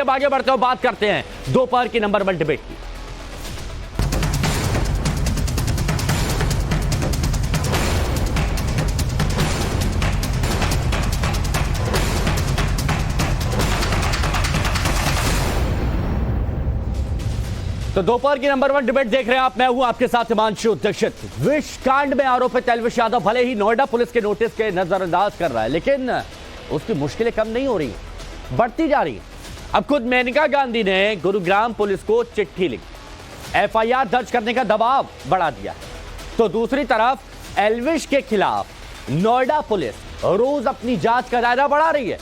अब आगे बढ़ते हुए बात करते हैं दोपहर की नंबर 1 डिबेट की। तो दोपहर की नंबर 1 डिबेट देख रहे हैं आप। मैं हूं आपके साथ हिमांशु दीक्षित। विष कांड में आरोपित एल्विश यादव भले ही नोएडा पुलिस के नोटिस के नजरअंदाज कर रहा है, लेकिन उसकी मुश्किलें कम नहीं हो रही, बढ़ती जा रही है। अब खुद मेनका गांधी ने गुरुग्राम पुलिस को चिट्ठी लिखी, एफआईआर दर्ज करने का दबाव बढ़ा दिया है। तो दूसरी तरफ एल्विश के खिलाफ नोएडा पुलिस रोज अपनी जांच का दायरा बढ़ा रही है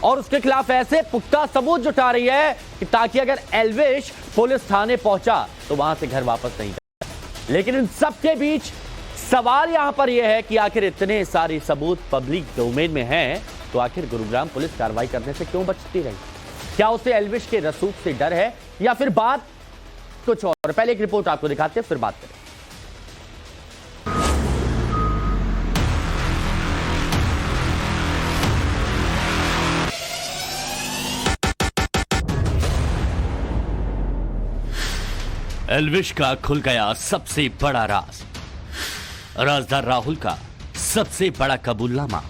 और उसके खिलाफ ऐसे पुख्ता सबूत जुटा रही है कि ताकि अगर एल्विश पुलिस थाने पहुंचा तो वहां से घर वापस नहीं जाए। लेकिन इन सबके बीच सवाल यहां पर यह है कि आखिर इतने सारे सबूत पब्लिक डोमेन में हैं, तो आखिर गुरुग्राम पुलिस कार्रवाई करने से क्यों बचती रही? क्या उसे एल्विश के रसूख से डर है या फिर बात कुछ और? पहले एक रिपोर्ट आपको दिखाते हैं, फिर बात करें। एल्विश का खुल गया सबसे बड़ा राज, राजदार राहुल का सबसे बड़ा कबूलनामा।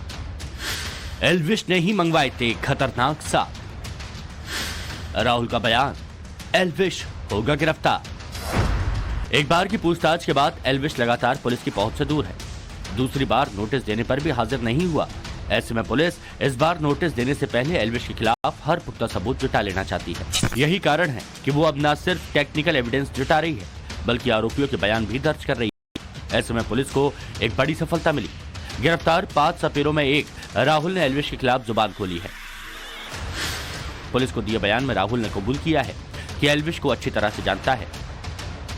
एल्विश ने ही मंगवाए थे खतरनाक साथ। राहुल का बयान, एल्विश होगा गिरफ्तार। एक बार की पूछताछ के बाद एल्विश लगातार पुलिस की पहुंच से दूर है। दूसरी बार नोटिस देने पर भी हाजिर नहीं हुआ। ऐसे में पुलिस इस बार नोटिस देने से पहले एल्विश के खिलाफ हर पुख्ता सबूत जुटा लेना चाहती है। यही कारण है कि वो अब न सिर्फ टेक्निकल एविडेंस जुटा रही है, बल्कि आरोपियों के बयान भी दर्ज कर रही है। ऐसे में पुलिस को एक बड़ी सफलता मिली। गिरफ्तार 5 सपेरों में एक राहुल ने एल्विश के खिलाफ जुबान खोली है। पुलिस को दिए बयान में राहुल ने कबूल किया है कि एल्विश को अच्छी तरह से जानता है।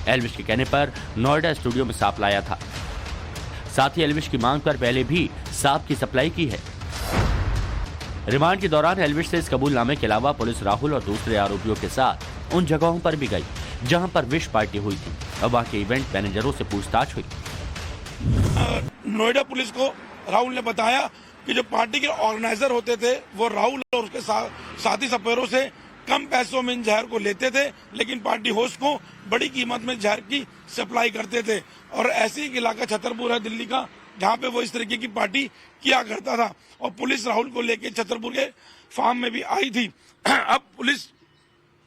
एल्विश के कहने पर नोएडा स्टूडियो में सांप लाया था। साथ ही एल्विश की मांग पर पहले भी सांप की सप्लाई की है। रिमांड के दौरान एल्विश से इस कबूलनामे के अलावा पुलिस राहुल और दूसरे आरोपियों के साथ उन जगहों पर भी गई जहां पर विश पार्टी हुई थी और वहां के इवेंट मैनेजरों से पूछताछ हुई। नोएडा पुलिस को राहुल ने बताया कि जो पार्टी के ऑर्गेनाइजर होते थे वो राहुल और उसके साथी सपेरों से कम पैसों में इन जहर को लेते थे, लेकिन पार्टी होस्ट को बड़ी कीमत में जहर की सप्लाई करते थे। और ऐसे ही इलाका छतरपुर है दिल्ली का, जहां पे वो इस तरीके की पार्टी किया करता था। और पुलिस राहुल को लेके छतरपुर के फार्म में भी आई थी। अब पुलिस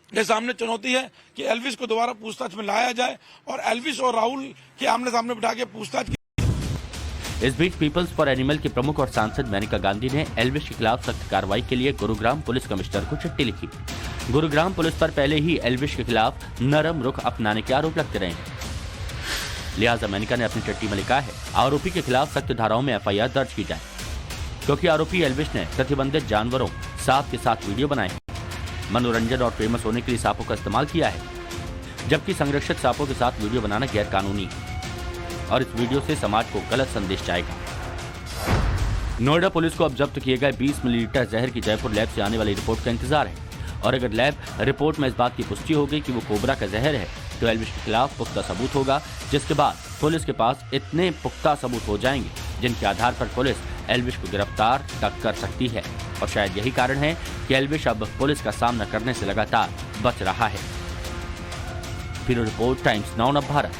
के सामने चुनौती है कि एल्विश को दोबारा पूछताछ में लाया जाए और एल्विश और राहुल के आमने सामने बिठा के पूछताछ। इस बीच पीपल्स फॉर एनिमल के प्रमुख और सांसद मेनका गांधी ने एल्विश के खिलाफ सख्त कार्रवाई के लिए गुरुग्राम पुलिस कमिश्नर को चिट्ठी लिखी। गुरुग्राम पुलिस पर पहले ही एल्विश के खिलाफ नरम रुख अपनाने के आरोप लगते रहे हैं। लिहाजा मेनका ने अपनी चिट्ठी में लिखा है, आरोपी के खिलाफ सख्त धाराओं में एफआईआर दर्ज की जाए, क्योंकि आरोपी एल्विश ने प्रतिबंधित जानवरों सांप के साथ वीडियो बनाए, मनोरंजन और फेमस होने के लिए सांपों का इस्तेमाल किया है, जबकि संरक्षित सांपों के साथ वीडियो बनाना गैर कानूनी है और इस वीडियो से समाज को गलत संदेश जाएगा। नोएडा पुलिस को अब जब्त किए गए 20 मिलीलीटर जहर की जयपुर लैब से आने वाली रिपोर्ट का इंतजार है और अगर लैब रिपोर्ट में इस बात की पुष्टि हो गई कि वो कोबरा का जहर है तो एल्विश के खिलाफ पुख्ता सबूत होगा, जिसके बाद पुलिस के पास इतने पुख्ता सबूत हो जाएंगे जिनके आधार पर पुलिस एल्विश को गिरफ्तार तक कर सकती है। और शायद यही कारण है कि एल्विश अब पुलिस का सामना करने से लगातार बच रहा है। ब्यूरो रिपोर्ट, टाइम्स नाउ अब भारत।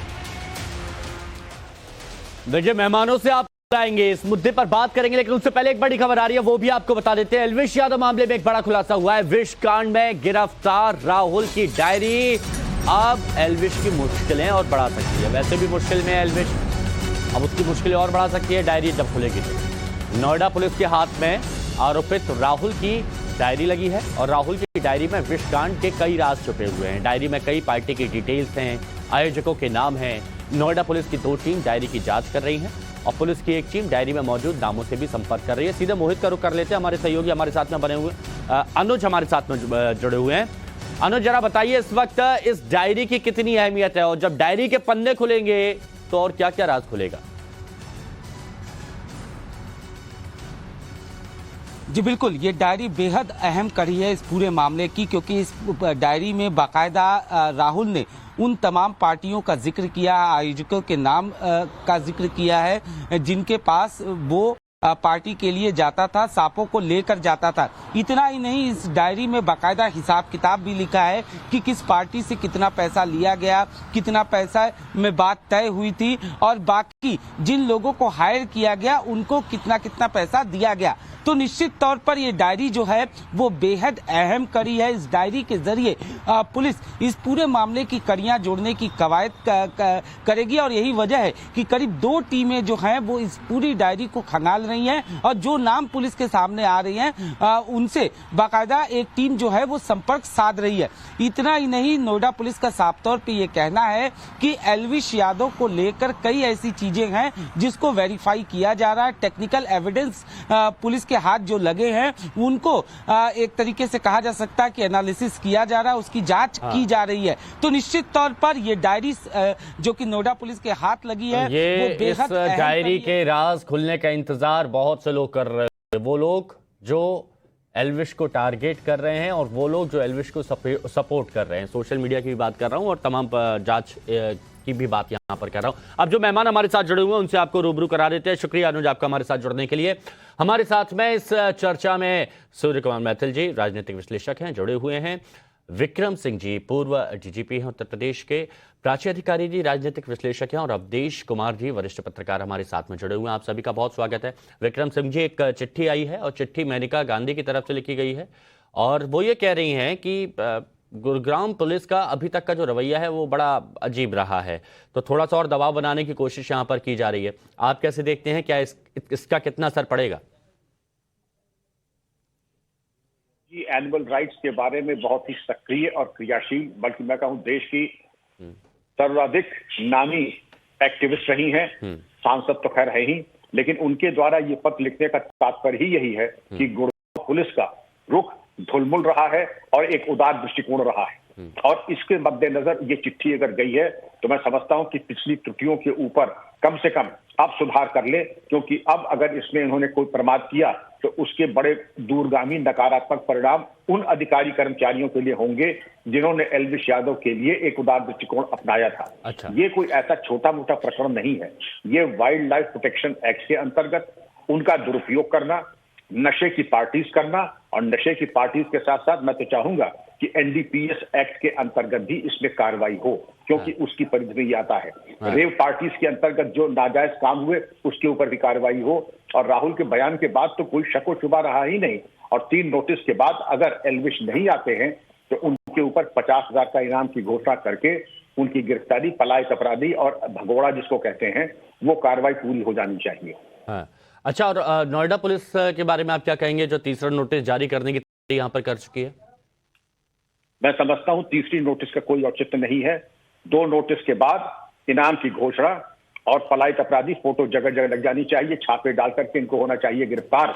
विजय, मेहमानों से आप आएंगे, इस मुद्दे पर बात करेंगे, लेकिन उससे पहले एक बड़ी खबर आ रही है, वो भी आपको बता देते हैं। एल्विश यादव मामले में एक बड़ा खुलासा हुआ है। विष कांड में गिरफ्तार राहुल की डायरी अब एल्विश की मुश्किलें और बढ़ा सकती है। वैसे भी मुश्किल में एल्विश, अब उसकी मुश्किलें और बढ़ा सकती है डायरी जब खुलेगी तो। नोएडा पुलिस के हाथ में आरोपित राहुल की डायरी लगी है और राहुल की डायरी में विष कांड के कई राज छुपे हुए हैं। डायरी में कई पार्टी की डिटेल्स हैं, आयोजकों के नाम हैं। नोएडा पुलिस की 2 टीम डायरी की जांच कर रही हैं और पुलिस की एक टीम डायरी में मौजूद नामों से भी संपर्क कर रही है। सीधे मोहित का रुख कर लेते हैं, हमारे सहयोगी हमारे साथ में बने हुए अनुज हमारे साथ में जुड़े हुए हैं। अनुज, जरा बताइए इस वक्त इस डायरी की कितनी अहमियत है और जब डायरी के पन्ने खुलेंगे तो और क्या क्या राज खुलेगा? जी बिल्कुल, ये डायरी बेहद अहम कड़ी है इस पूरे मामले की, क्योंकि इस डायरी में बाकायदा राहुल ने उन तमाम पार्टियों का जिक्र किया, आयोजकों के नाम का जिक्र किया है जिनके पास वो पार्टी के लिए जाता था, सांपों को लेकर जाता था। इतना ही नहीं, इस डायरी में बाकायदा हिसाब किताब भी लिखा है कि किस पार्टी से कितना पैसा लिया गया, कितना पैसा में बात तय हुई थी और बाकी जिन लोगों को हायर किया गया उनको कितना कितना पैसा दिया गया। तो निश्चित तौर पर ये डायरी जो है वो बेहद अहम कड़ी है। इस डायरी के जरिए पुलिस इस पूरे मामले की कड़ियां जोड़ने की कवायद करेगी और यही वजह है कि करीब 2 टीमें जो हैं वो इस पूरी डायरी को खंगाल रही हैं और जो नाम पुलिस के सामने आ रही हैं उनसे बाकायदा एक टीम जो है वो संपर्क साध रही है। इतना ही नहीं, नोएडा पुलिस का साफ तौर पे ये कहना है कि एल्विश यादव को लेकर कई ऐसी चीजें हैं जिसको वेरीफाई किया जा रहा है। टेक्निकल एविडेंस पुलिस के हाथ जो लगे हैं उनको एक तरीके से कहा जा सकता है कि एनालिसिस किया जा रहा है, उसकी जांच की जा रही है। तो निश्चित तौर पर ये डायरी जो कि नोएडा पुलिस के हाथ लगी है ये वो बेहद इस डायरी के राज खुलने का इंतजार बहुत से लोग कर रहे हैं। वो लोग जो एल्विश को टारगेट कर रहे हैं और वो लोग जो एल्विश को सपोर्ट कर रहे हैं। सोशल मीडिया की भी बात कर रहा हूं और तमाम जांच की भी बात यहां पर कर रहा हूं। अब जो मेहमान हमारे साथ जुड़े हुए हैं उनसे आपको रूबरू करा देते हैं। शुक्रिया अनुज आपका हमारे साथ जुड़ने के लिए। हमारे साथ में इस चर्चा में सूर्य कुमार मैथिल जी राजनीतिक विश्लेषक हैं, जुड़े हुए हैं। विक्रम सिंह जी पूर्व डीजीपी हैं उत्तर प्रदेश के। प्राची अधिकारी जी राजनीतिक विश्लेषक हैं और अवधेश कुमार जी वरिष्ठ पत्रकार हमारे साथ में जुड़े हुए हैं। आप सभी का बहुत स्वागत है। विक्रम सिंह जी, एक चिट्ठी आई है और चिट्ठी मेनका गांधी की तरफ से लिखी गई है और वो ये कह रही हैं कि गुरुग्राम पुलिस का अभी तक का जो रवैया है वो बड़ा अजीब रहा है, तो थोड़ा सा और दबाव बनाने की कोशिश यहाँ पर की जा रही है। आप कैसे देखते हैं, क्या इसका कितना असर पड़ेगा? जी, एनिमल राइट्स के बारे में बहुत ही सक्रिय और क्रियाशील, बल्कि मैं कहूँ देश की सर्वाधिक नामी एक्टिविस्ट रही हैं। सांसद तो खैर है ही, लेकिन उनके द्वारा ये पत्र लिखने का तात्पर्य ही यही है कि गुरुग्राम पुलिस का रुख ढुलमुल रहा है और एक उदार दृष्टिकोण रहा है। और इसके मद्देनजर ये चिट्ठी अगर गई है तो मैं समझता हूं कि पिछली त्रुटियों के ऊपर कम से कम अब सुधार कर ले, क्योंकि अब अगर इसमें इन्होंने कोई प्रमाद किया तो उसके बड़े दूरगामी नकारात्मक परिणाम उन अधिकारी कर्मचारियों के लिए होंगे जिन्होंने एल्विश यादव के लिए एक उदार दृष्टिकोण अपनाया था। अच्छा। ये कोई ऐसा छोटा मोटा प्रकरण नहीं है। ये वाइल्ड लाइफ प्रोटेक्शन एक्ट के अंतर्गत उनका दुरुपयोग करना, नशे की पार्टीज करना, और नशे की पार्टीज के साथ साथ मैं तो चाहूंगा कि एनडीपीएस एक्ट के अंतर्गत भी इसमें कार्रवाई हो, क्योंकि उसकी परिधि में ही आता है। रेव पार्टीज के अंतर्गत जो नाजायज काम हुए उसके ऊपर भी कार्रवाई हो। और राहुल के बयान के बाद तो कोई शक व शुबा रहा ही नहीं, और 3 नोटिस के बाद अगर एल्विश नहीं आते हैं तो उनके ऊपर 50,000 का इनाम की घोषणा करके उनकी गिरफ्तारी, पलायक अपराधी और भगोड़ा जिसको कहते हैं, वो कार्रवाई पूरी हो जानी चाहिए। अच्छा, और नोएडा पुलिस के बारे में आप क्या कहेंगे जो तीसरा नोटिस जारी करने की तैयारी यहाँ पर कर चुकी है? मैं समझता हूं तीसरी नोटिस का कोई औचित्य नहीं है। 2 नोटिस के बाद इनाम की घोषणा और पलायित अपराधी फोटो जगह जगह लग जानी चाहिए, छापे डाल करके इनको होना चाहिए गिरफ्तार।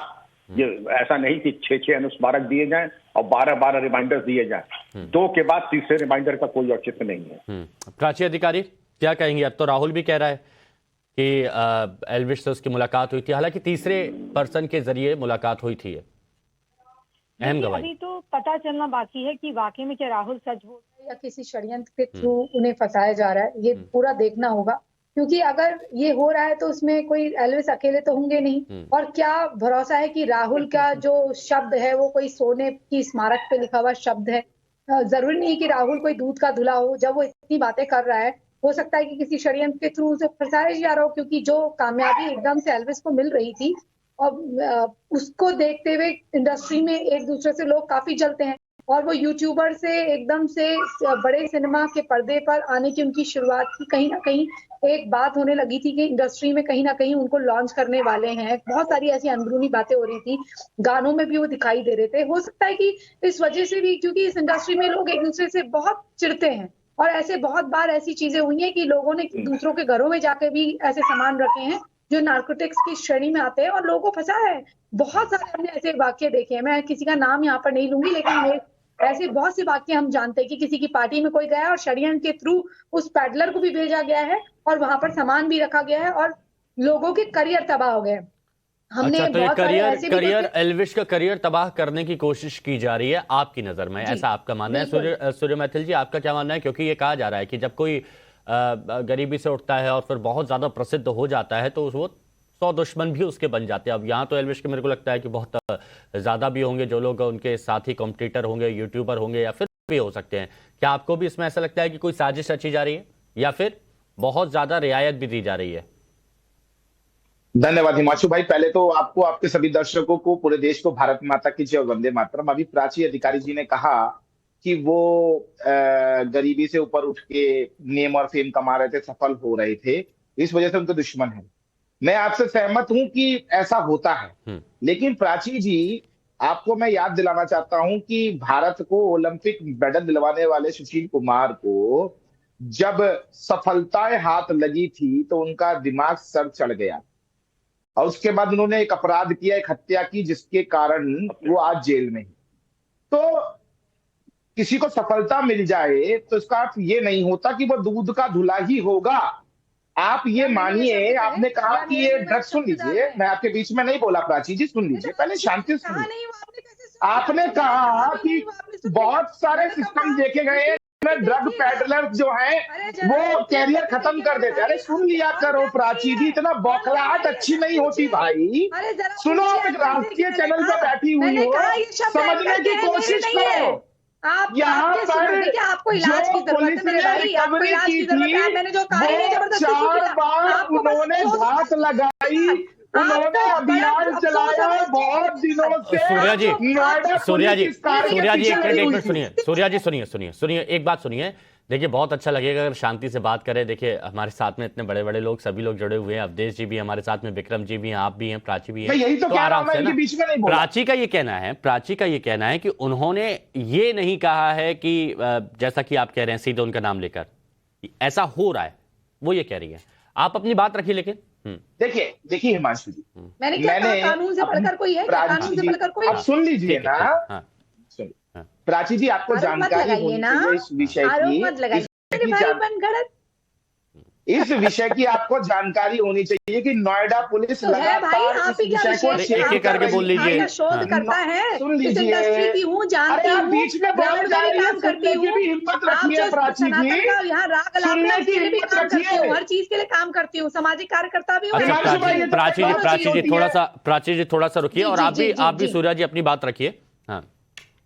ये ऐसा नहीं कि 6-6 अनुस्मारक दिए जाएं और 12-12 रिमाइंडर दिए जाएं। 2 के बाद तीसरे रिमाइंडर का कोई औचित्य नहीं है। प्राची अधिकारी क्या कहेंगे? अब तो राहुल भी कह रहा है कि एल्विश से उसकी मुलाकात हुई थी, हालांकि तीसरे पर्सन के जरिए मुलाकात हुई थी। अहम गवाही अभी तो पता चलना बाकी है कि वाकई में क्या राहुल सच बोल रहा है या किसी षड्यंत्र के थ्रू उन्हें फंसाया जा रहा है। ये पूरा देखना होगा, क्योंकि अगर ये हो रहा है तो उसमें कोई एल्विस अकेले तो होंगे नहीं। और क्या भरोसा है कि राहुल का जो शब्द है वो कोई सोने की स्मारक पे लिखा हुआ शब्द है? जरूरी नहीं कि राहुल कोई दूध का धुला हो। जब वो इतनी बातें कर रहा है, हो सकता है कि किसी षड्यंत्र के थ्रू उसे फंसाया जा रहा हो, क्योंकि जो कामयाबी एकदम से एल्विस को मिल रही थी और उसको देखते हुए इंडस्ट्री में एक दूसरे से लोग काफी जलते हैं, और वो यूट्यूबर से एकदम से बड़े सिनेमा के पर्दे पर आने की उनकी शुरुआत की कहीं ना कहीं एक बात होने लगी थी कि इंडस्ट्री में कहीं ना कहीं उनको लॉन्च करने वाले हैं। बहुत सारी ऐसी अंदरूनी बातें हो रही थी, गानों में भी वो दिखाई दे रहे थे। हो सकता है कि इस वजह से भी, क्योंकि इस इंडस्ट्री में लोग एक दूसरे से बहुत चिढ़ते हैं और ऐसे बहुत बार ऐसी चीजें हुई हैं कि लोगों ने दूसरों के घरों में जाकर भी ऐसे सामान रखे हैं जो नार्कोटिक्स की श्रेणी में आते हैं और लोगों को फंसाया है। बहुत सारे हमने ऐसे वाक्य देखे हैं, मैं किसी का नाम यहाँ पर नहीं लूंगी, लेकिन ऐसे बहुत से वाक्य हम जानते हैं कि किसी की पार्टी में कोई गया और षड्यंत्र के थ्रू उस पैडलर को भी भेजा गया है और वहां पर सामान भी रखा गया है और लोगों के करियर तबाह हो गए। हमने अच्छा, तो ये करियर भी एल्विश का करियर तबाह करने की कोशिश की जा रही है आपकी नजर में, ऐसा आपका मानना है? सूर्य मैथिल जी, आपका क्या मानना है? क्योंकि ये कहा जा रहा है कि जब कोई गरीबी से उठता है और फिर बहुत ज्यादा प्रसिद्ध हो जाता है तो वो 100 दुश्मन भी उसके बन जाते हैं। अब यहाँ तो एल्विश के मेरे को लगता है कि बहुत ज्यादा भी होंगे जो लोग उनके साथी कॉम्पिटिटर होंगे, यूट्यूबर होंगे, या फिर भी हो सकते हैं। क्या आपको भी इसमें ऐसा लगता है कि कोई साजिश रची जा रही है या फिर बहुत ज्यादा रियायत भी दी जा रही है? धन्यवाद हिमांशु भाई। पहले तो आपको, आपके सभी दर्शकों को, पूरे देश को भारत माता की जय, वंदे मातरम। अभी प्राची अधिकारी जी ने कहा कि वो गरीबी से ऊपर उठ के नेम और फेम कमा रहे थे, सफल हो रहे थे, इस वजह से उनके दुश्मन है। मैं आपसे सहमत हूं कि ऐसा होता है, लेकिन प्राची जी, आपको मैं याद दिलाना चाहता हूं कि भारत को ओलंपिक मेडल दिलवाने वाले सुशील कुमार को जब सफलताएं हाथ लगी थी तो उनका दिमाग सर चढ़ गया और उसके बाद उन्होंने एक अपराध किया, एक हत्या की, जिसके कारण वो आज जेल में है। तो किसी को सफलता मिल जाए तो इसका अर्थ ये नहीं होता कि वो दूध का धुला ही होगा। आप ये मानिए, आपने कहा कि ये ड्रग्स, सुन लीजिए, मैं आपके बीच में नहीं बोला प्राची जी, सुन लीजिए, पहले शांति से सुनिए। आपने कहा कि बहुत सारे सिस्टम देखे गए, ड्रग पैडलर जो है वो कैरियर खत्म कर देते। अरे सुन लिया करो प्राची जी, इतना बौखलाहट अच्छी नहीं होती भाई। सुनो, आप एक राष्ट्रीय चैनल पर बैठी हुई हो, समझने की कोशिश करो। यहाँ पर आपको इलाज की पुलिस ने रिकवरी की थी, वो 4 बार उन्होंने घात लगाई, उन्होंने अभियान चलाया बहुत दिनों से। सूर्या जी, सूर्या जी, सूर्या जी, एक मिनट सुनिए, सूर्या जी सुनिए, एक बात सुनिए। देखिए, बहुत अच्छा लगेगा अगर शांति से बात करें। देखिए, हमारे साथ में इतने बड़े बड़े लोग, सभी लोग जुड़े हुए हैं। अवधेश जी भी हमारे साथ में, विक्रम जी भी हैं, आप भी हैं, प्राची भी है, यही तो आराम से ना। बीच में नहीं बोला। प्राची का ये कहना है कि उन्होंने ये नहीं कहा है कि जैसा कि आप कह रहे हैं सीधे उनका नाम लेकर ऐसा हो रहा है, वो ये कह रही है। आप अपनी बात रखिए। लेकिन देखिए हिमांशु जी, मैंने कानून से पढ़कर कोई है, कानून से पढ़कर कोई आप सुन लीजिए ना। हाँ। प्राची जी, आपको जानकारी होनी चाहिए इस विषय की, इस विषय की आपको जानकारी होनी चाहिए कि नोएडा पुलिस लगातार इस विषय को एक एक करके बोल लीजिए, शोध करता है। सुन लीजिए, अरे आप बीच में बोले जा रही है, सुनने की भी हिम्मत रखिए प्राची जी, सुनने की हिम्मत रखिए। हर चीज के लिए काम करती हूँ, सामाजिक कार्यकर्ता भी हूँ। प्राची जी थोड़ा सा रुकिए और आप भी सूर्या जी अपनी बात रखिए। हाँ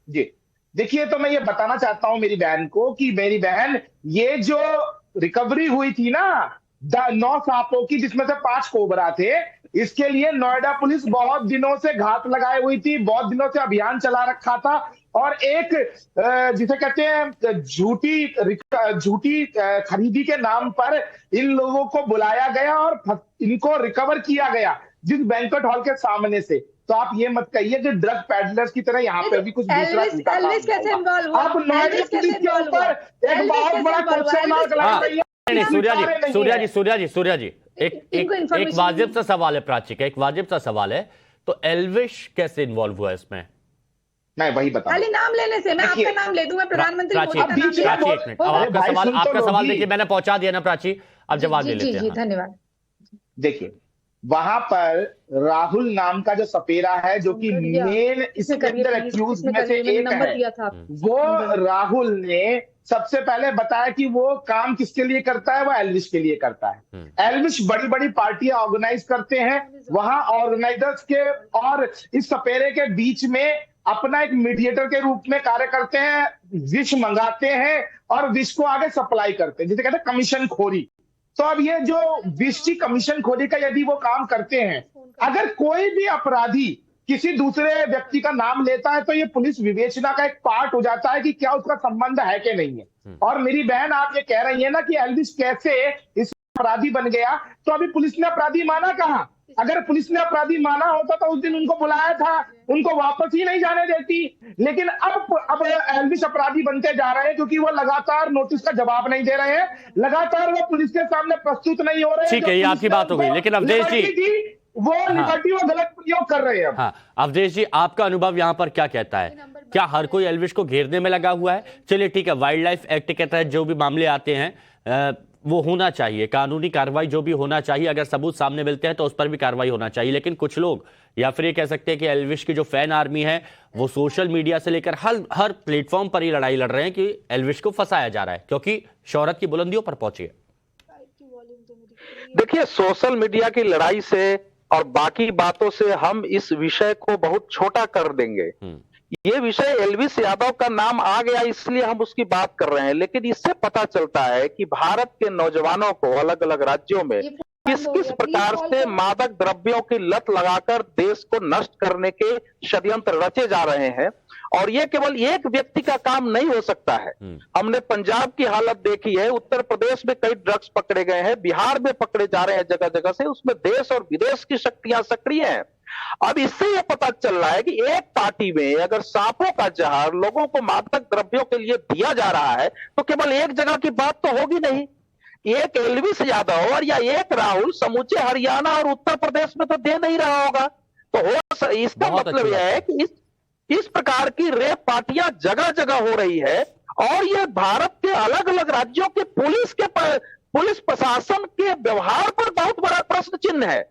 जी, देखिए, तो मैं ये बताना चाहता हूं मेरी बहन को कि मेरी बहन, ये जो रिकवरी हुई थी ना 9 सांपों की, जिसमें से 5 कोबरा थे, इसके लिए नोएडा पुलिस बहुत दिनों से घात लगाई हुई थी, बहुत दिनों से अभियान चला रखा था। और एक जिसे कहते हैं झूठी खरीदी के नाम पर इन लोगों को बुलाया गया और इनको रिकवर किया गया जिस बैंक्वेट हॉल के सामने से। तो आप ये मत कहिए कि ड्रग पैडलर्स की तरह यहाँ पे भी कुछ दूसरा एल्विस कैसे इन्वॉल्व हुआ? आप नोएडा पुलिस के ऊपर एक बहुत बड़ा क्वेश्चन मार्क लगा रही है। सूर्या जी, एक वाजिब सा सवाल है प्राची का, एक वाजिब सा सवाल है। तो एल्विश कैसे इन्वॉल्व हुआ इसमें? मैं वही बता, खाली नाम लेने से, मैं आपका नाम ले दूं, मैं प्रधानमंत्री मोदी का नाम ले दूं। आपका सवाल देखिए, मैंने पहुंचा दिया ना प्राची, अब जवाब दे लेते हैं। जी, धन्यवाद। देखिए, वहां पर राहुल नाम का जो सपेरा है, जो कि मेन इसके अंदर एक्यूज में से एक है, वो राहुल ने सबसे पहले बताया कि वो काम किसके लिए करता है, वो एल्विश के लिए करता है। एल्विश बड़ी बड़ी पार्टियां ऑर्गेनाइज करते हैं, वहां ऑर्गेनाइजर्स के और इस सपेरे के बीच में अपना एक मीडिएटर के रूप में कार्य करते हैं, विष मंगाते हैं और विष को आगे सप्लाई करते हैं, जिसे कहते हैं कमीशन खोरी। तो अब ये जो विष की कमीशन खोरी का यदि वो काम करते हैं, अगर कोई भी अपराधी किसी दूसरे व्यक्ति का नाम लेता है तो ये पुलिस विवेचना का एक पार्ट हो जाता है कि क्या उसका संबंध है कि नहीं है। और मेरी बहन, आप ये कह रही है ना कि एल्विश कैसे इस अपराधी बन गया, तो अभी पुलिस ने अपराधी माना कहाँ? अगर पुलिस ने अपराधी माना होता तो उस दिन उनको बुलाया था, उनको वापस ही नहीं जाने देती। लेकिन अब एल्विश अपराधी बनते जा रहे हैं क्योंकि वो लगातार नोटिस का जवाब नहीं दे रहे हैं, लगातार वो पुलिस के सामने प्रस्तुत नहीं हो रहे हैं। ठीक है, ये आपकी बात हो गई, लेकिन अवधेश जी वो लिबर्टी वो गलत प्रयोग कर रहे हैं। हाँ, अवधेश जी, आपका अनुभव यहाँ पर क्या कहता है? क्या हर कोई एल्विश को घेरने में लगा हुआ है? चलिए ठीक है, वाइल्ड लाइफ एक्ट के तहत जो भी मामले आते हैं वो होना चाहिए, कानूनी कार्रवाई जो भी होना चाहिए, अगर सबूत सामने मिलते हैं तो उस पर भी कार्रवाई होना चाहिए। लेकिन कुछ लोग, या फिर ये कह सकते हैं कि एल्विश की जो फैन आर्मी है, वो सोशल मीडिया से लेकर हर प्लेटफॉर्म पर ही लड़ाई लड़ रहे हैं कि एल्विश को फंसाया जा रहा है क्योंकि शोहरत की बुलंदियों पर पहुंची है। देखिए, सोशल मीडिया की लड़ाई से और बाकी बातों से हम इस विषय को बहुत छोटा कर देंगे। ये विषय एल्विस यादव का नाम आ गया इसलिए हम उसकी बात कर रहे हैं, लेकिन इससे पता चलता है कि भारत के नौजवानों को अलग अलग राज्यों में किस किस प्रकार से मादक द्रव्यों की लत लगाकर देश को नष्ट करने के षड्यंत्र रचे जा रहे हैं। और ये केवल एक व्यक्ति का काम नहीं हो सकता है। हमने पंजाब की हालत देखी है, उत्तर प्रदेश में कई ड्रग्स पकड़े गए हैं, बिहार में पकड़े जा रहे हैं जगह जगह से, उसमें देश और विदेश की शक्तियां सक्रिय हैं। अब इससे यह पता चल रहा है कि एक पार्टी में अगर सांपों का जहर लोगों को मादक द्रव्यों के लिए दिया जा रहा है तो केवल एक जगह की बात तो होगी नहीं। एक एल्विस यादव और या एक राहुल समूचे हरियाणा और उत्तर प्रदेश में तो दे नहीं रहा होगा। तो इसका मतलब यह है कि इस प्रकार की रेप पार्टियां जगह जगह हो रही है और ये भारत के अलग अलग राज्यों के पुलिस प्रशासन के व्यवहार पर बहुत बड़ा प्रश्न चिन्ह है।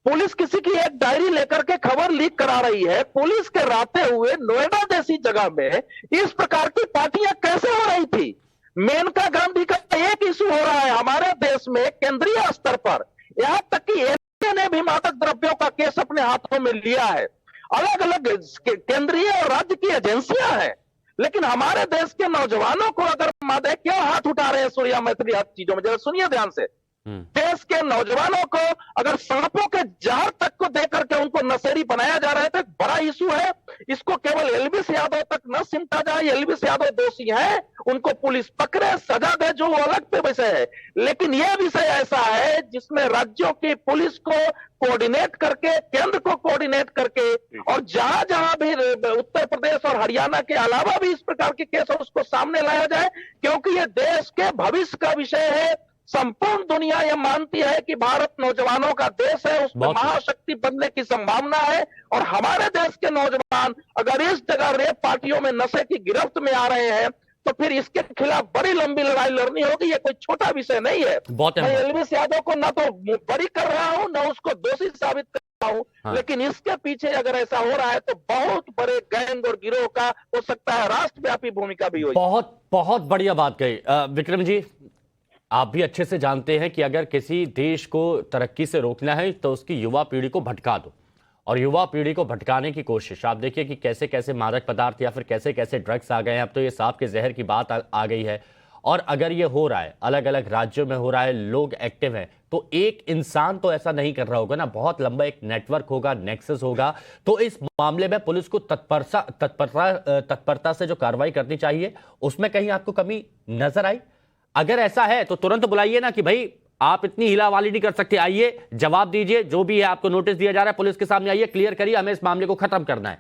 पुलिस किसी की एक डायरी लेकर के खबर लीक करा रही है। पुलिस के रहते हुए नोएडा जैसी जगह में इस प्रकार की पार्टियां कैसे हो रही थी? मेनका गांधी का एक इशू हो रहा है हमारे देश में केंद्रीय स्तर पर, यहां तक कि एनआईए ने भी मादक द्रव्यों का केस अपने हाथों में लिया है। अलग अलग केंद्रीय और राज्य की एजेंसियां हैं, लेकिन हमारे देश के नौजवानों को अगर मादक क्यों हाथ उठा रहे हैं सूर्या मैत्री हर चीजों में? जरा सुनिए ध्यान से। देश के नौजवानों को अगर सांपों के जहर तक को देकर के उनको नशेड़ी बनाया जा रहा है तो एक बड़ा इशू है। इसको केवल एल्विस यादव तक न सिमटा जाए। एल्विस यादव दोषी है, उनको पुलिस पकड़े, सजा दे, जो अलग पे विषय है। लेकिन यह विषय ऐसा है जिसमें राज्यों की पुलिस को कोऑर्डिनेट करके, केंद्र को कोऑर्डिनेट करके, और जहां जहां भी उत्तर प्रदेश और हरियाणा के अलावा भी इस प्रकार के केस उसको सामने लाया जाए, क्योंकि ये देश के भविष्य का विषय है। संपूर्ण दुनिया यह मानती है कि भारत नौजवानों का देश है, उसमें महाशक्ति बनने की संभावना है। और हमारे देश के नौजवान अगर इस जगह रेप पार्टियों में नशे की गिरफ्त में आ रहे हैं तो फिर इसके खिलाफ बड़ी लंबी लड़ाई लड़नी होगी। ये कोई छोटा विषय नहीं है। मैं एल्विस यादव को ना तो बरी कर रहा हूं ना उसको दोषी साबित कर रहा हूं, हाँ। लेकिन इसके पीछे अगर ऐसा हो रहा है तो बहुत बड़े गैंग और गिरोह का हो सकता है राष्ट्रव्यापी भूमिका भी हो। बहुत बहुत बढ़िया बात कही विक्रम जी। आप भी अच्छे से जानते हैं कि अगर किसी देश को तरक्की से रोकना है तो उसकी युवा पीढ़ी को भटका दो, और युवा पीढ़ी को भटकाने की कोशिश आप देखिए कि कैसे कैसे मादक पदार्थ या फिर कैसे कैसे ड्रग्स आ गए हैं। अब तो ये सांप के जहर की बात आ गई है। और अगर ये हो रहा है, अलग अलग राज्यों में हो रहा है, लोग एक्टिव हैं, तो एक इंसान तो ऐसा नहीं कर रहा होगा ना, बहुत लंबा एक नेटवर्क होगा, नेक्सस होगा। तो इस मामले में पुलिस को तत्परता से जो कार्रवाई करनी चाहिए उसमें कहीं आपको कमी नजर आई? अगर ऐसा है तो तुरंत बुलाइए ना कि भाई आप इतनी हिलावाली नहीं कर सकते, आइए जवाब दीजिए, जो भी है आपको नोटिस दिया जा रहा है पुलिस के सामने आइए, क्लियर करिए, हमें इस मामले को खत्म करना है।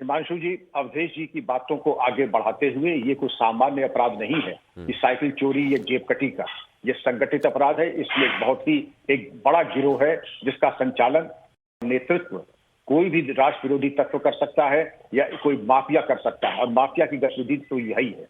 हिमांशु जी, अवधेश जी की बातों को आगे बढ़ाते हुए, ये कोई सामान्य अपराध नहीं है कि साइकिल चोरी या जेब कटी का, ये संगठित अपराध है। इसलिए बहुत ही एक बड़ा गिरोह है जिसका संचालन, नेतृत्व कोई भी राष्ट्र विरोधी तत्व कर सकता है या कोई माफिया कर सकता है, और माफिया की गतिविधि तो यही है।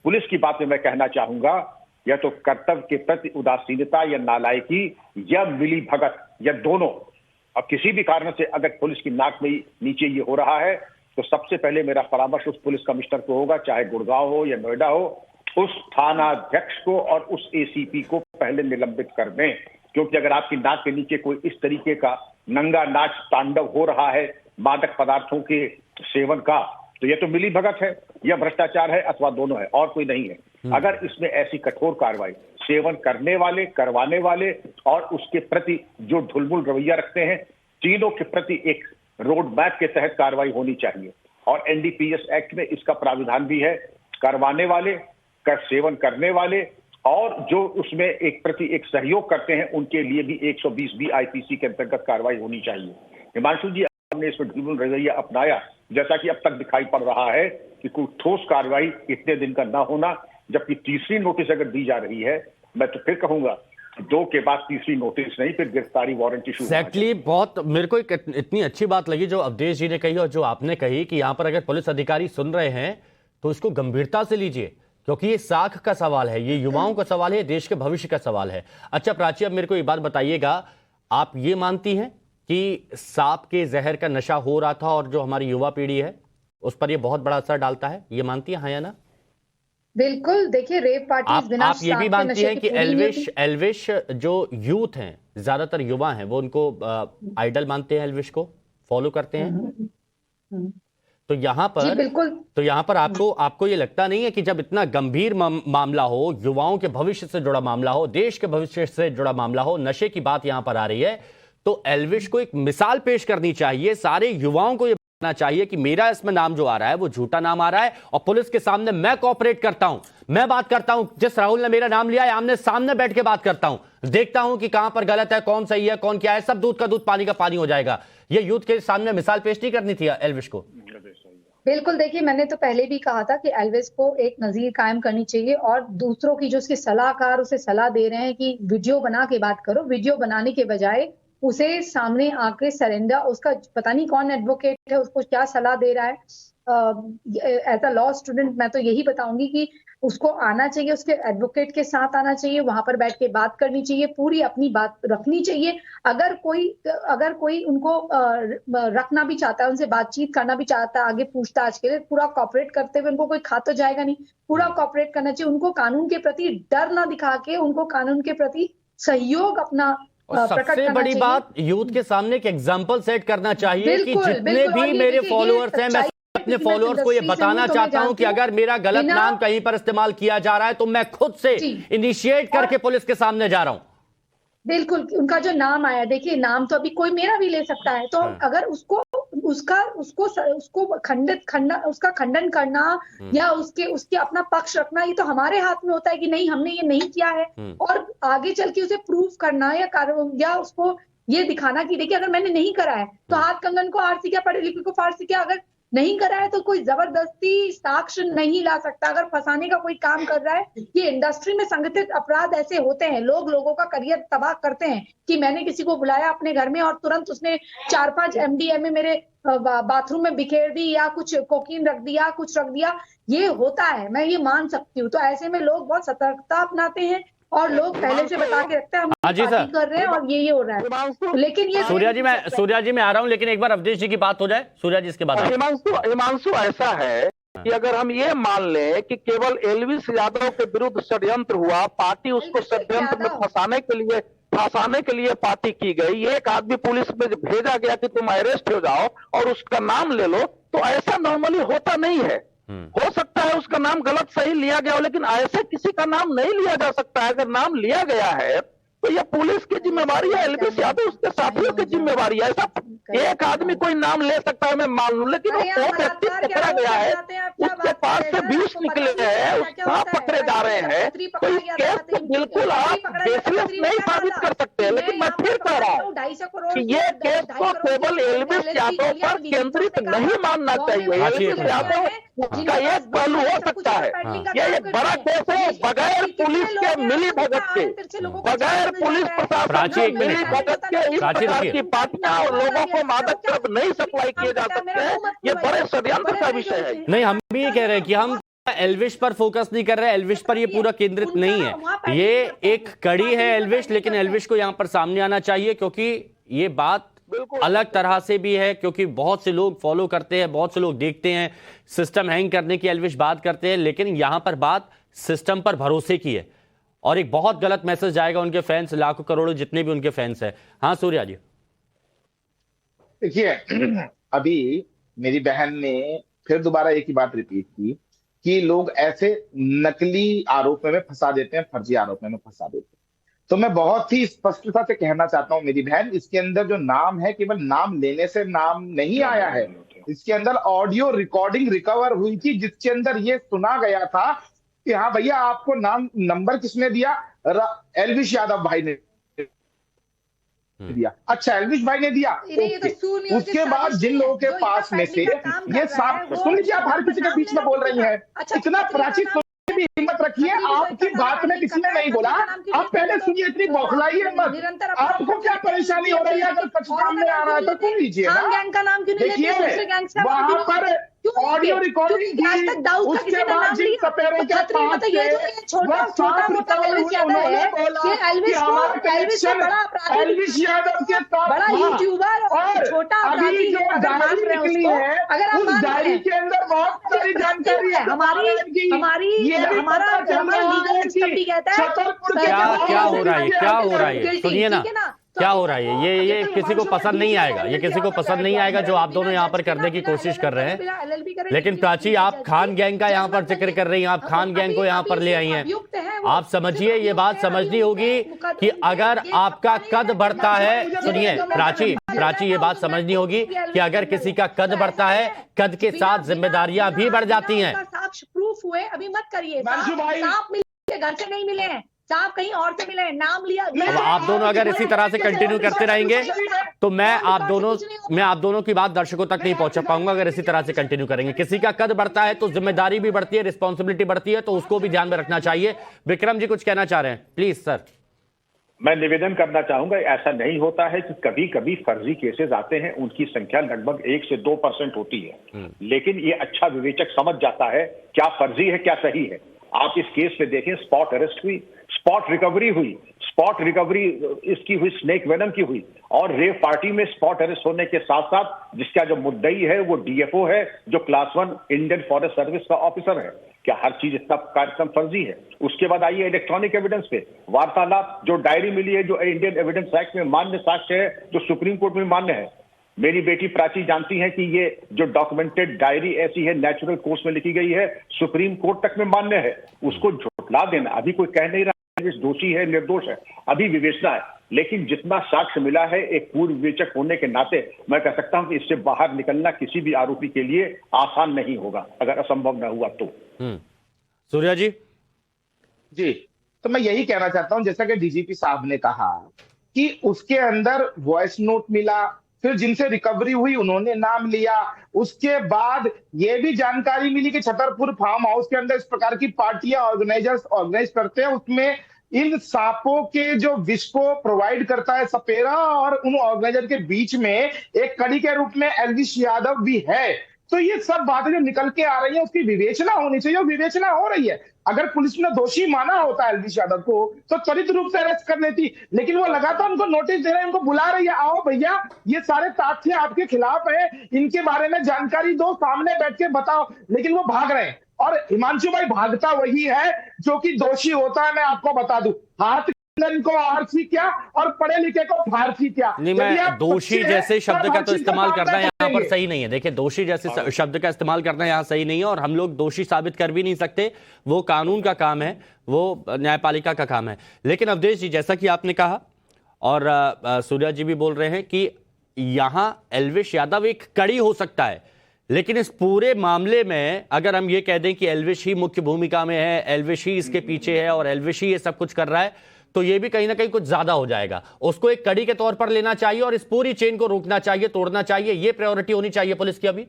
पुलिस की बात में मैं कहना चाहूंगा, या तो कर्तव्य के प्रति उदासीनता या नालायकी या मिली भगत या दोनों। अब किसी भी कारण से अगर पुलिस की नाक में नीचे ये हो रहा है तो सबसे पहले मेरा परामर्श उस पुलिस कमिश्नर को होगा, चाहे गुड़गांव हो या नोएडा हो, उस थानाध्यक्ष को और उस एसीपी को पहले निलंबित कर दें। क्योंकि अगर आपकी नाक के नीचे कोई इस तरीके का नंगा नाच तांडव हो रहा है मादक पदार्थों के सेवन का, तो यह तो मिली भगत है या भ्रष्टाचार है अथवा दोनों है, और कोई नहीं है। अगर इसमें ऐसी कठोर कार्रवाई सेवन करने वाले, करवाने वाले और उसके प्रति जो ढुलमुल रवैया रखते हैं, तीनों के प्रति एक रोड मैप के तहत कार्रवाई होनी चाहिए। और एनडीपीएस एक्ट में इसका प्राविधान भी है, करवाने वाले, कर सेवन करने वाले और जो उसमें एक प्रति एक सहयोग करते हैं उनके लिए भी 120B आईपीसी के अंतर्गत कार्रवाई होनी चाहिए। हिमांशु जी, हमने इसमें ढुलमुल रवैया अपनाया, जैसा कि अब तक दिखाई पड़ रहा है कि कोई ठोस कार्रवाई इतने दिन का ना होना, जबकि तीसरी नोटिस अगर दी जा रही है, मैं तो फिर कहूंगा 2 के बाद तीसरी नोटिस नहीं, फिर गिरफ्तारी वारंट इशू। एक्जैक्टली, बहुत मेरे को इतनी अच्छी बात लगी जो अवधेश जी ने कही और जो आपने कही कि यहां पर अगर पुलिस अधिकारी सुन रहे हैं तो इसको गंभीरता से लीजिए, क्योंकि ये साख का सवाल है, ये युवाओं का सवाल है, देश के भविष्य का सवाल है। अच्छा प्राची, अब मेरे को एक बात बताइएगा, आप ये मानती हैं कि सांप के जहर का नशा हो रहा था और जो हमारी युवा पीढ़ी है उस पर ये बहुत बड़ा असर डालता है, ये मानती है, हाँ या ना? बिल्कुल, देखिए रेप पार्टीज बिना आप ये भी मानती हैं कि एल्विश जो यूथ हैं, ज्यादातर युवा हैं वो उनको आइडल मानते हैं, एल्विश को फॉलो करते हैं। तो यहाँ पर आपको ये लगता नहीं है कि जब इतना गंभीर मामला हो, युवाओं के भविष्य से जुड़ा मामला हो, देश के भविष्य से जुड़ा मामला हो, नशे की बात यहाँ पर आ रही है, तो एल्विश को एक मिसाल पेश करनी चाहिए, सारे युवाओं को ये बताना चाहिए कि मेरा इसमें नाम जो आ रहा है वो झूठा नाम आ रहा है और पुलिस के सामने मैं कोऑपरेट करता हूं, मैं बात करता हूं, जिस राहुल ने मेरा नाम लिया है आमने सामने बैठ के बात करता हूं, देखता हूं कि कहां पर गलत है, कौन सही है, कौन क्या है, सब दूध का दूध पानी का पानी हो जाएगा। ये यूथ के सामने मिसाल पेश नहीं करनी थी एल्विश को? बिल्कुल, देखिए मैंने तो पहले भी कहा था कि एल्विस को एक नजीर कायम करनी चाहिए और दूसरों की जो उसके सलाहकार उसे सलाह दे रहे हैं कि वीडियो बना के बात करो, वीडियो बनाने के बजाय उसे सामने आके सरेंडर, उसका पता नहीं कौन एडवोकेट है, उसको क्या सलाह दे रहा है। एज अ लॉ स्टूडेंट मैं तो यही बताऊंगी कि उसको आना चाहिए, उसके एडवोकेट के साथ आना चाहिए, वहां पर बैठ के बात करनी चाहिए, पूरी अपनी बात रखनी चाहिए। अगर कोई उनको रखना भी चाहता है, उनसे बातचीत करना भी चाहता है आगे पूछताछ के लिए, पूरा कॉपरेट करते हुए, उनको कोई खा तो जाएगा नहीं, पूरा कॉपरेट करना चाहिए। उनको कानून के प्रति डर ना दिखा के उनको कानून के प्रति सहयोग अपना और सबसे बड़ी बात, यूथ के सामने एक एग्जाम्पल सेट करना चाहिए कि जितने भी मेरे फॉलोअर्स हैं, मैं अपने फॉलोअर्स को ये बताना चाहता हूं कि अगर मेरा गलत नाम कहीं पर इस्तेमाल किया जा रहा है तो मैं खुद से इनिशिएट करके पुलिस के सामने जा रहा हूं। बिल्कुल, उनका जो नाम आया, देखिए नाम तो अभी कोई मेरा भी ले सकता है, तो अगर उसका खंडन करना या उसके अपना पक्ष रखना, ये तो हमारे हाथ में होता है कि नहीं हमने ये नहीं किया है, और आगे चल के उसे प्रूफ करना या उसको ये दिखाना कि देखिए अगर मैंने नहीं करा है तो हाथ कंगन को आरसी क्या, पढ़े लिखे को फारसी क्या, अगर नहीं करा है तो कोई जबरदस्ती साक्ष्य नहीं ला सकता। अगर फंसाने का कोई काम कर रहा है, ये इंडस्ट्री में संगठित अपराध ऐसे होते हैं, लोगों का करियर तबाह करते हैं कि मैंने किसी को बुलाया अपने घर में और तुरंत उसने 4-5 MDMA मेरे बाथरूम में बिखेर दी या कुछ कोकीन रख दिया, कुछ रख दिया, ये होता है, मैं ये मान सकती हूँ। तो ऐसे में लोग बहुत सतर्कता अपनाते हैं और लोग पहले से बता के रखते हैं हम पार्टी कर रहे हैं और ये हो रहा है। लेकिन ये सूर्या जी मैं आ रहा हूं, लेकिन एक बार अवधेश जी की बात हो जाए। सूर्या जी इसके बाद हिमांशु ऐसा है कि अगर हम ये मान लें कि केवल एल्विस यादव के विरुद्ध षड्यंत्र हुआ, पार्टी उसको षड्यंत्र में फंसाने के लिए पार्टी की गई, एक आदमी पुलिस में भेजा गया कि तुम अरेस्ट हो जाओ और उसका नाम ले लो, तो ऐसा नॉर्मली होता नहीं है। हो सकता है उसका नाम गलत सही लिया गया हो, लेकिन ऐसे किसी का नाम नहीं लिया जा सकता है। अगर नाम लिया गया है तो यह पुलिस की जिम्मेवारी है, एल्विस यादव उसके साथियों की जिम्मेवारी है। ऐसा एक आदमी कोई नाम ले सकता है, मैं मान लूं, लेकिन वो व्यक्ति पकड़ा गया है, उसके पास से 20 निकले हैं, उसका पकड़े जा रहे हैं, तो इस केस को बिल्कुल आप बेसलेस नहीं साबित कर सकते। लेकिन मैं फिर कह रहा हूँ कि ये केस को केवल एल्विस यादव पर केंद्रित नहीं मानना चाहिए। एल्विस यादव का एक पहलू हो सकता है, यह एक बड़ा केस है, बगैर पुलिस के मिली भगत के, बगैर पुलिस प्रशासन के मिली भगत के इस प्रकार की पार्टियां और लोगों को मादक द्रव्य नहीं सप्लाई किए जा सकते हैं। ये बड़े षड्यंत्र का विषय है। नहीं, हम भी ये कह रहे हैं कि हम एल्विश पर फोकस नहीं कर रहे, एल्विश पर ये पूरा केंद्रित नहीं है, ये एक कड़ी है एल्विश, लेकिन एल्विश को यहां पर सामने आना चाहिए क्योंकि ये बात अलग तरह से भी है, क्योंकि बहुत से लोग फॉलो करते हैं, बहुत से लोग देखते हैं, सिस्टम हैंग करने की एल्विश बात करते हैं, लेकिन यहां पर बात सिस्टम पर भरोसे की है और एक बहुत गलत मैसेज जाएगा उनके फैंस, लाखों करोड़ों जितने भी उनके फैंस हैं। हाँ सूर्या जी, देखिए अभी मेरी बहन ने फिर दोबारा एक ही बात रिपीट की कि लोग ऐसे नकली आरोप में फंसा देते हैं, फर्जी आरोप में फंसा देते हैं। तो मैं बहुत ही स्पष्टता से कहना चाहता हूं मेरी बहन, इसके अंदर जो नाम है केवल नाम लेने से नाम नहीं आया है, इसके अंदर ऑडियो रिकॉर्डिंग रिकवर हुई थी जिसके अंदर ये सुना गया था कि हाँ भैया आपको नाम नंबर किसने दिया, एल्विस यादव भाई ने दिया। अच्छा एल्विस भाई ने दिया, उसके बाद जिन लोगों के पास में से ये साफ सुन लीजिए, आप हर किसी के बीच में बोल रही हैं, इतना प्राचीन भी हिम्मत रखिए, आपकी बात में किसी ने नहीं बोला, आप पहले सुनिए, इतनी बौखलाइए मत। आपको क्या परेशानी हो रही है, अगर सच सामने आ रहा है तो सुन लीजिए ना। देखिए वहां पर ऑडियो रिकॉर्डिंग की, उसके बाद जिन सपेरों के पास से वह साफ रिकवर हुए, उन्होंने बोला कि हमारा कनेक्शन एल्विस यादव के साथ बड़ा यूट्यूबर और छोटा अभी जो डायरी निकली है उस डायरी के अंदर बहुत सारी जानकारी है क्या हो रहा है, क्या हो रहा है, सुनिए ना, क्या हो रहा है ये किसी को पसंद नहीं आएगा, ये किसी को पसंद नहीं आएगा जो आप दोनों यहाँ पर करने की कोशिश कर रहे हैं। लेकिन प्राची, आप खान गैंग का यहाँ पर जिक्र कर रही हैं, आप खान गैंग को यहाँ पर ले आई हैं। आप समझिए, ये बात समझनी होगी कि अगर आपका कद बढ़ता है, सुनिए प्राची, ये बात समझनी होगी कि अगर किसी का कद बढ़ता है, कद के साथ जिम्मेदारियां भी बढ़ जाती हैं। साक्ष्य प्रूफ हुए, अभी मत करिए। सांप मिले, घर से नहीं मिले हैं, सांप कहीं और से मिले हैं, नाम लिया। अब आप दोनों अगर इसी तरह से कंटिन्यू करते रहेंगे तो मैं आप दोनों की बात दर्शकों तक नहीं पहुंचा पाऊंगा। अगर इसी तरह से कंटिन्यू करेंगे, किसी का कद बढ़ता है तो जिम्मेदारी भी बढ़ती है, रिस्पॉन्सिबिलिटी बढ़ती है, तो उसको भी ध्यान में रखना चाहिए। विक्रम जी कुछ कहना चाह रहे हैं, प्लीज सर। मैं निवेदन करना चाहूंगा, ऐसा नहीं होता है कि कभी कभी फर्जी केसेस आते हैं, उनकी संख्या लगभग 1 से 2% होती है, लेकिन ये अच्छा विवेचक समझ जाता है क्या फर्जी है क्या सही है। आप इस केस में देखें, स्पॉट अरेस्ट हुई, स्पॉट रिकवरी हुई, स्पॉट रिकवरी इसकी हुई, स्नेक वेनम की हुई, और रेव पार्टी में स्पॉट अरेस्ट होने के साथ साथ जिसका जो मुद्दई है वो डीएफओ है, जो क्लास 1 इंडियन फॉरेस्ट सर्विस का ऑफिसर है। क्या हर चीज इतना कार्यक्रम फर्जी है? उसके बाद आइए इलेक्ट्रॉनिक एविडेंस पे, वार्तालाप, जो डायरी मिली है, जो इंडियन एविडेंस एक्ट में मान्य साक्ष्य है, जो सुप्रीम कोर्ट में मान्य है। मेरी बेटी प्राची जानती है कि ये जो डॉक्यूमेंटेड डायरी ऐसी है, नेचुरल कोर्स में लिखी गई है, सुप्रीम कोर्ट तक में मान्य है। उसको झुठला देना, अभी कोई कह नहीं रहा दोषी है निर्दोष है, अभी विवेचना है, लेकिन जितना साक्ष्य मिला है, एक पूर्व विवेचक होने के नाते मैं कह सकता हूं कि इससे बाहर निकलना किसी भी आरोपी के लिए आसान नहीं होगा, अगर असंभव न हुआ तो। सूर्या जी। जी, तो मैं यही कहना चाहता हूं, जैसा कि डीजीपी साहब ने कहा कि उसके अंदर वॉइस नोट मिला, फिर जिनसे रिकवरी हुई उन्होंने नाम लिया, उसके बाद यह भी जानकारी मिली कि छतरपुर फार्म हाउस के अंदर इस प्रकार की पार्टियां ऑर्गेनाइज करते हैं, उसमें इन सांपों के जो विष को प्रोवाइड करता है सपेरा, और उन ऑर्गेनाइजर के बीच में एक कड़ी के रूप में एल्विश यादव भी है। तो ये सब बातें जो निकल के आ रही है उसकी विवेचना होनी चाहिए, और विवेचना हो रही है। अगर पुलिस ने दोषी माना होता है एल्विश यादव को तो त्वरित रूप से अरेस्ट कर लेती, लेकिन वो लगातार उनको नोटिस दे रहे हैं, उनको बुला रही है, आओ भैया ये सारे तथ्य आपके खिलाफ है, इनके बारे में जानकारी दो, सामने बैठ के बताओ, लेकिन वो भाग रहे हैं। और हिमांशु भाई, भागता वही है जो कि दोषी होता है। मैं आपको बता दूं, हाथ को आरसी क्या और पढ़े लिखे को फारसी क्या। नहीं, मैं दोषी जैसे शब्द का तो इस्तेमाल करना यहाँ पर सही नहीं है। देखिए, दोषी जैसे शब्द का इस्तेमाल करना यहाँ सही नहीं है, और हम लोग दोषी साबित कर भी नहीं सकते, वो कानून का काम है, वो न्यायपालिका का काम है। लेकिन अवधेश जी, जैसा कि आपने कहा और सूर्या जी भी बोल रहे हैं कि यहाँ एल्विश यादव एक कड़ी हो सकता है, लेकिन इस पूरे मामले में अगर हम ये कह दें कि एल्विश ही मुख्य भूमिका में है, एल्विश ही इसके पीछे है और एल्विश ही ये सब कुछ कर रहा है, तो ये भी कहीं ना कहीं कुछ ज्यादा हो जाएगा। उसको एक कड़ी के तौर पर लेना चाहिए और इस पूरी चेन को रोकना चाहिए, तोड़ना चाहिए। ये प्रायोरिटी होनी चाहिए पुलिस की अभी।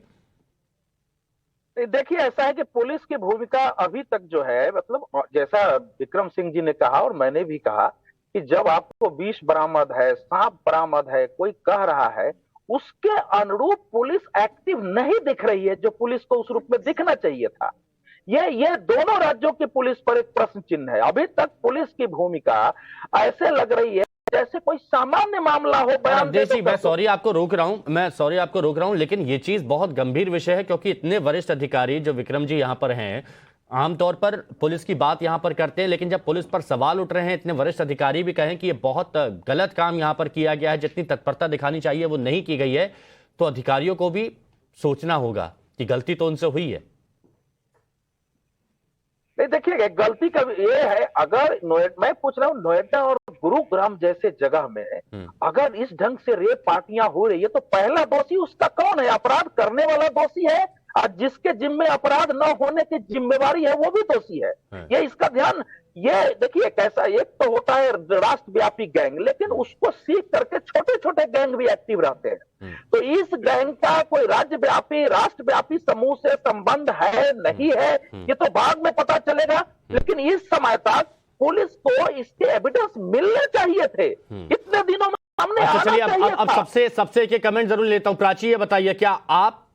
देखिए, ऐसा है कि पुलिस की भूमिका अभी तक जो है, मतलब जैसा विक्रम सिंह जी ने कहा और मैंने भी कहा कि जब आपको विष बरामद है, सांप बरामद है, कोई कह रहा है, उसके अनुरूप पुलिस एक्टिव नहीं दिख रही है, जो पुलिस को उस रूप में दिखना चाहिए था। ये दोनों राज्यों की पुलिस पर एक प्रश्न चिन्ह है। अभी तक पुलिस की भूमिका ऐसे लग रही है जैसे कोई सामान्य मामला हो। मैं सॉरी आपको रोक रहा हूं, लेकिन ये चीज बहुत गंभीर विषय है, क्योंकि इतने वरिष्ठ अधिकारी जो विक्रम जी यहां पर हैं, आमतौर पर पुलिस की बात यहां पर करते हैं, लेकिन जब पुलिस पर सवाल उठ रहे हैं, इतने वरिष्ठ अधिकारी भी कहें कि ये बहुत गलत काम यहां पर किया गया है, जितनी तत्परता दिखानी चाहिए वो नहीं की गई है, तो अधिकारियों को भी सोचना होगा कि गलती तो उनसे हुई है। नहीं, देखिए, गलती का ये है, अगर मैं पूछ रहा हूँ, नोएडा और गुरुग्राम जैसे जगह में अगर इस ढंग से रेप पार्टियां हो रही है, तो पहला दोषी उसका कौन है? अपराध करने वाला दोषी है, और जिसके जिम्मे अपराध न होने की जिम्मेवारी है वो भी दोषी है। ये इसका ध्यान, ये देखिए कैसा, एक तो होता है राष्ट्रव्यापी गैंग, लेकिन उसको सीख करके छोटे छोटे गैंग भी एक्टिव रहते हैं। तो इस गैंग का कोई राज्यव्यापी राष्ट्रव्यापी समूह से संबंध है नहीं है, ये तो बाद में पता चलेगा, लेकिन इस समय तक पुलिस को इसके एविडेंस मिलने चाहिए थे, इतने दिनों में सामने आना चाहिए था। अब सबसे के कमेंट जरूर लेता हूं। प्राची, ये बताइए, क्या आप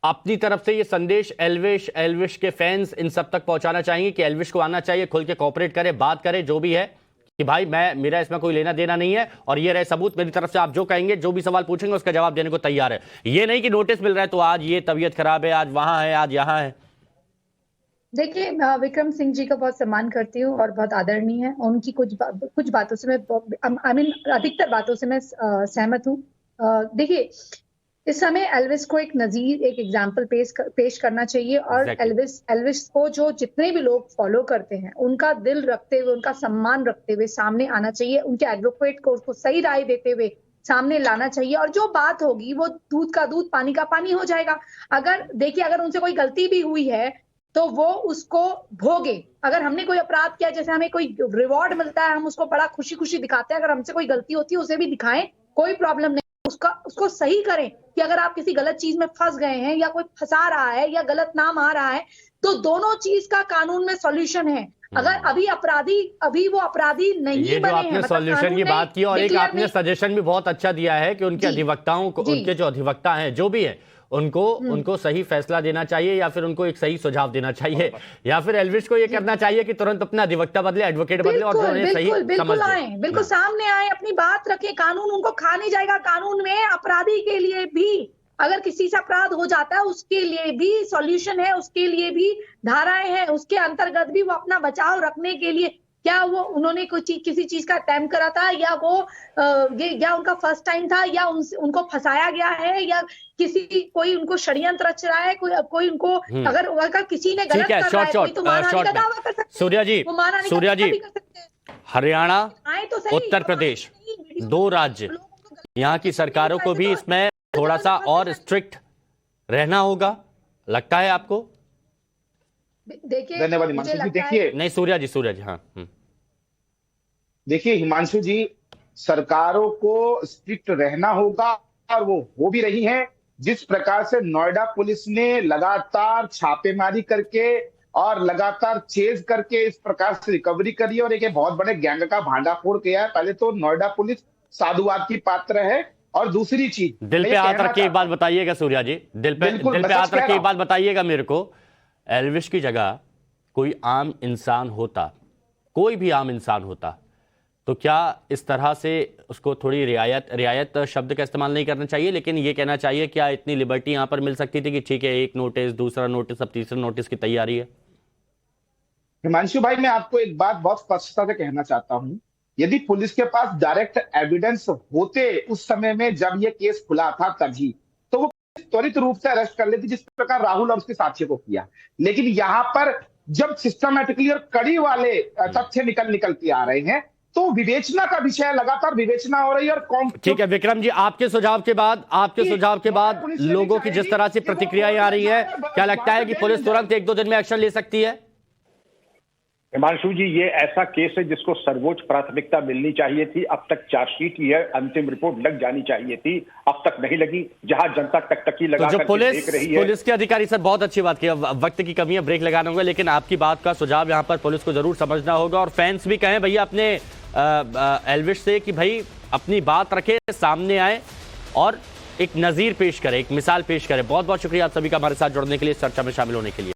अपनी तरफ से ये संदेश एल्विश के फैंस इन सब तक पहुंचाना चाहेंगे कि एल्विश को आना चाहिए, खुल के कोऑपरेट करे, बात करे, जो भी है, कि भाई मेरा इसमें कोई लेना देना नहीं है, और ये रहे सबूत, मेरी तरफ से आप जो कहेंगे, जो भी सवाल पूछेंगे उसका जवाब देने को तैयार है। ये नहीं कि नोटिस मिल रहा है तो आज ये तबीयत खराब है, आज वहां है, आज यहां है। देखिए, विक्रम सिंह जी का बहुत सम्मान करती हूँ और बहुत आदरणीय है। उनकी कुछ बातों से मैं अधिकतर बातों से मैं सहमत हूँ। देखिए, इस समय एल्विस को एक नजीर, एक एग्जाम्पल पेश करना चाहिए और एल्विस को जो जितने भी लोग फॉलो करते हैं उनका दिल रखते हुए, उनका सम्मान रखते हुए सामने आना चाहिए। उनके एडवोकेट को उसको सही राय देते हुए सामने लाना चाहिए और जो बात होगी वो दूध का दूध, पानी का पानी हो जाएगा। अगर देखिए, अगर उनसे कोई गलती भी हुई है तो वो उसको भोगे। अगर हमने कोई अपराध किया, जैसे हमें कोई रिवॉर्ड मिलता है, हम उसको बड़ा खुशी खुशी दिखाते हैं। अगर हमसे कोई गलती होती है उसे भी दिखाएं, कोई प्रॉब्लम नहीं। उसको सही करें कि अगर आप किसी गलत चीज में फंस गए हैं या कोई फंसा रहा है या गलत नाम आ रहा है, तो दोनों चीज का कानून में सॉल्यूशन है। अगर अभी वो अपराधी नहीं ये बने जो आपने हैं, सॉल्यूशन की बात की और एक आपने सजेशन भी बहुत अच्छा दिया है कि उनके अधिवक्ताओं को, उनके जो अधिवक्ता हैं जो भी है, उनको सही फैसला देना चाहिए या फिर उनको एक सही सुझाव देना चाहिए, या फिर एल्विस को ये करना चाहिए कि तुरंत अपना अधिवक्ता बदले, एडवोकेट बदले और जो उन्हें सही समझ आए, बिल्कुल सामने आए, अपनी बात रखे। कानून उनको खा नहीं जाएगा। कानून में अपराधी के लिए भी, अगर किसी से अपराध हो जाता है उसके लिए भी सॉल्यूशन है, उसके लिए भी धाराएं हैं, उसके अंतर्गत भी वो अपना बचाव रखने के लिए, क्या वो उन्होंने किसी चीज का अटेम्प्ट करा था या वो या उनका फर्स्ट टाइम था या उनको फंसाया गया है या कोई उनको षड्यंत्र रच रहा है, कोई उनको अगर किसी ने गलत कर रहा है कोई, तो मानहानि का दावा कर सकते हैं। सूर्या जी, हरियाणा, उत्तर प्रदेश, 2 राज्य, यहाँ की सरकारों को भी इसमें थोड़ा सा और स्ट्रिक्ट रहना होगा, लगता है आपको? देखिए, धन्यवाद हिमांशु जी। देखिए, नहीं सूर्या जी, हाँ। देखिए हिमांशु जी, सरकारों को स्ट्रिक्ट रहना होगा और वो हो भी रही हैं। जिस प्रकार से नोएडा पुलिस ने लगातार छापेमारी करके और लगातार चेज करके इस प्रकार से रिकवरी करी और एक बहुत बड़े गैंग का भांडाफोड़ किया है। पहले तो नोएडा पुलिस साधुवाद की पात्र है और दूसरी चीज, दिल पे हाथ रख के एक बात बताइएगा सूर्या जी, दिल पे हाथ रख के एक बात बताइएगा मेरे को, एल्विस की जगह कोई आम इंसान होता, कोई भी आम इंसान होता, तो क्या इस तरह से उसको थोड़ी रियायत शब्द का इस्तेमाल नहीं करना चाहिए, लेकिन ये कहना चाहिए क्या इतनी लिबर्टी यहां पर मिल सकती थी कि ठीक है, एक नोटिस, दूसरा नोटिस, अब तीसरा नोटिस की तैयारी है? हिमांशु भाई, मैं आपको एक बात बहुत स्पष्टता से कहना चाहता हूं। यदि पुलिस के पास डायरेक्ट एविडेंस होते उस समय में जब ये केस खुला था तभी, तो वो त्वरित रूप से अरेस्ट कर लेती, जिस प्रकार राहुल और उसके साथियों को किया। लेकिन यहाँ पर जब सिस्टमैटिकली और कड़ी वाले तथ्य निकल के आ रहे हैं, तो विवेचना का विषय, लगातार विवेचना हो रही है। और ठीक है विक्रम जी, आपके सुझाव के बाद लोगों की जिस तरह से प्रतिक्रियाएं आ रही है, क्या लगता है कि पुलिस तुरंत 1-2 दिन में एक्शन ले सकती है? हिमांशु जी, ये ऐसा केस है जिसको सर्वोच्च प्राथमिकता मिलनी चाहिए थी। अब तक चार्जशीट की है, अंतिम रिपोर्ट लग जानी चाहिए थी, अब तक नहीं लगी। जहां जनता टकटकी लगा तो करके देख रही है। पुलिस के अधिकारी सर बहुत अच्छी बात की, वक्त की कमी है, ब्रेक लगाना होगा, लेकिन आपकी बात का सुझाव यहां पर पुलिस को जरूर समझना होगा और फैंस भी कहें भैया अपने एल्विस से कि भाई अपनी बात रखे, सामने आए और एक नजीर पेश करे, एक मिसाल पेश करे। बहुत बहुत शुक्रिया आप सभी का हमारे साथ जुड़ने के लिए, इस चर्चा में शामिल होने के लिए।